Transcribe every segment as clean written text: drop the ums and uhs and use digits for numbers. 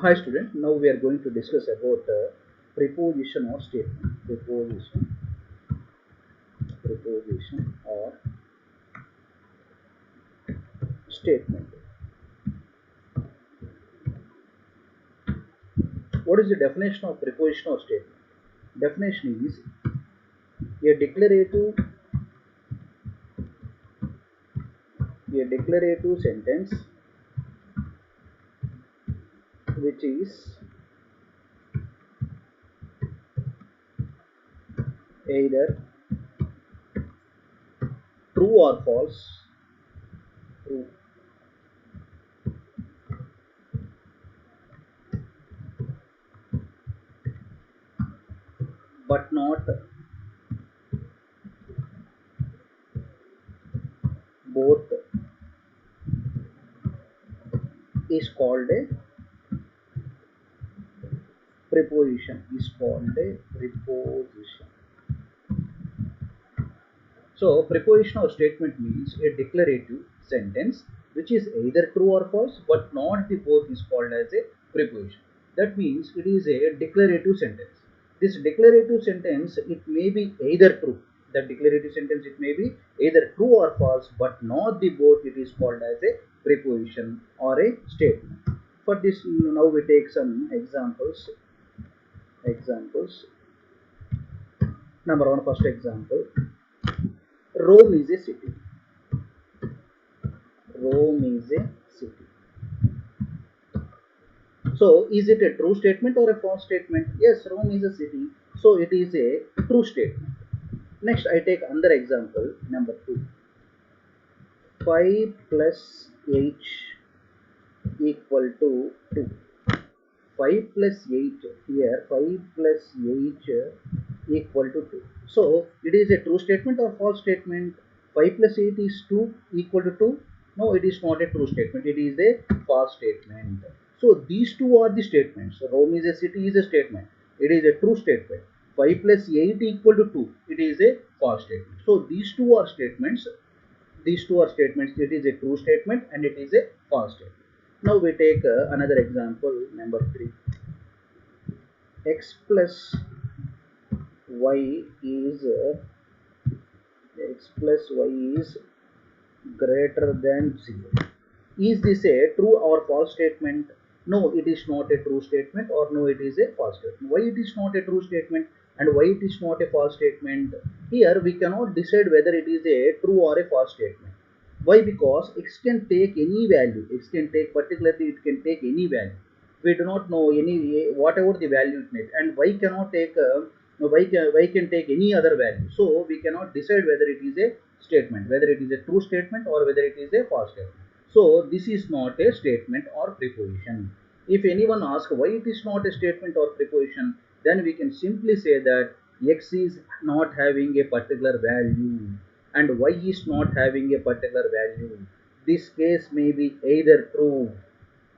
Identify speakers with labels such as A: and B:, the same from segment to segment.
A: Hi student, now we are going to discuss about preposition or statement. Preposition or statement. What is the definition of preposition or statement? Definition is a declarative sentence which is either true or false, true, but not both, is called a preposition. Is called a preposition. So, preposition or statement means a declarative sentence which is either true or false, but not the both is called as a preposition. That means it is a declarative sentence. This declarative sentence, it may be either true. The declarative sentence, it may be either true or false, but not the both. It is called as a preposition or a statement. For this, now we take some examples. Number one, first example. Rome is a city. Rome is a city. So, is it a true statement or a false statement? Yes, Rome is a city. So, it is a true statement. Next, I take another example, number 2. 5 plus 8 equal to 2. 5 plus 8 here, 5 plus 8 equal to 2. So, it is a true statement or false statement? 5 plus 8 is 2 equal to 2? No, it is not a true statement. It is a false statement. So, these two are the statements. Rome is a city is a statement. It is a true statement. 5 plus 8 equal to 2. It is a false statement. So, these two are statements. These two are statements. It is a true statement and it is a false statement. Now, we take another example, number 3. X plus y is greater than 0. Is this a true or false statement? No, it is not a true statement, or no, it is a false statement. Why it is not a true statement and why it is not a false statement? Here we cannot decide whether it is a true or a false statement. Why? Because x can take any value. X can take, particularly it can take any value. We do not know any, whatever the value it may be, and y cannot take y can take any other value. So we cannot decide whether it is a statement, whether it is a true statement or whether it is a false statement. So this is not a statement or preposition. If anyone asks why it is not a statement or preposition, then we can simply say that x is not having a particular value and y is not having a particular value. This case may be either true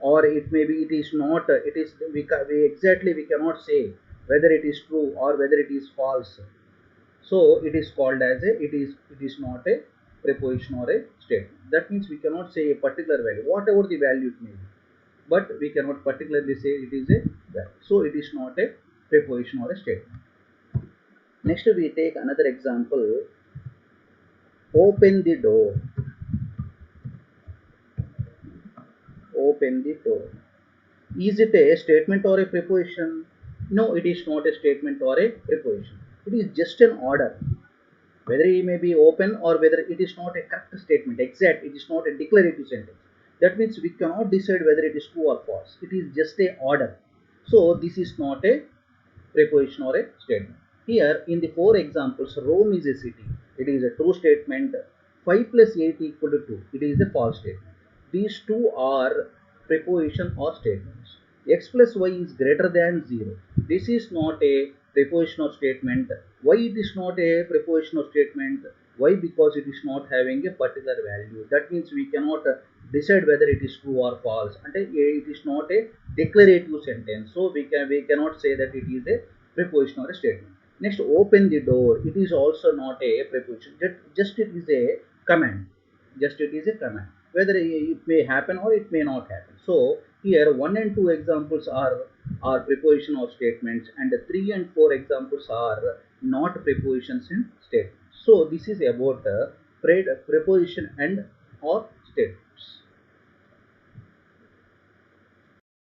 A: or it may be it is not. It is we cannot say whether it is true or whether it is false. So it is called as a it is not a preposition or a statement. That means we cannot say a particular value, whatever the value it may be, but we cannot particularly say it is a value. So it is not a preposition or a statement. Next we take another example. Open the door. Open the door. Is it a statement or a preposition? No, it is not a statement or a preposition. It is just an order. Whether it may be open or whether it is not a correct statement, exact, it is not a declarative sentence. That means we cannot decide whether it is true or false. It is just a order. So this is not a preposition or a statement. Here in the 4 examples, Rome is a city. It is a true statement. 5 plus 8 equal to 2. It is a false statement. These two are preposition or statements. X plus y is greater than 0. This is not a preposition or statement. Why it is not a preposition or statement? Why? Because it is not having a particular value. That means we cannot decide whether it is true or false. And it is not a declarative sentence. So we cannot say that it is a preposition or a statement. Next, open the door. It is also not a preposition. Just it is a command. Just it is a command. Whether it may happen or it may not happen. So Here 1 and 2 examples are preposition of statements, and 3 and 4 examples are not prepositions in statements. So this is about preposition and or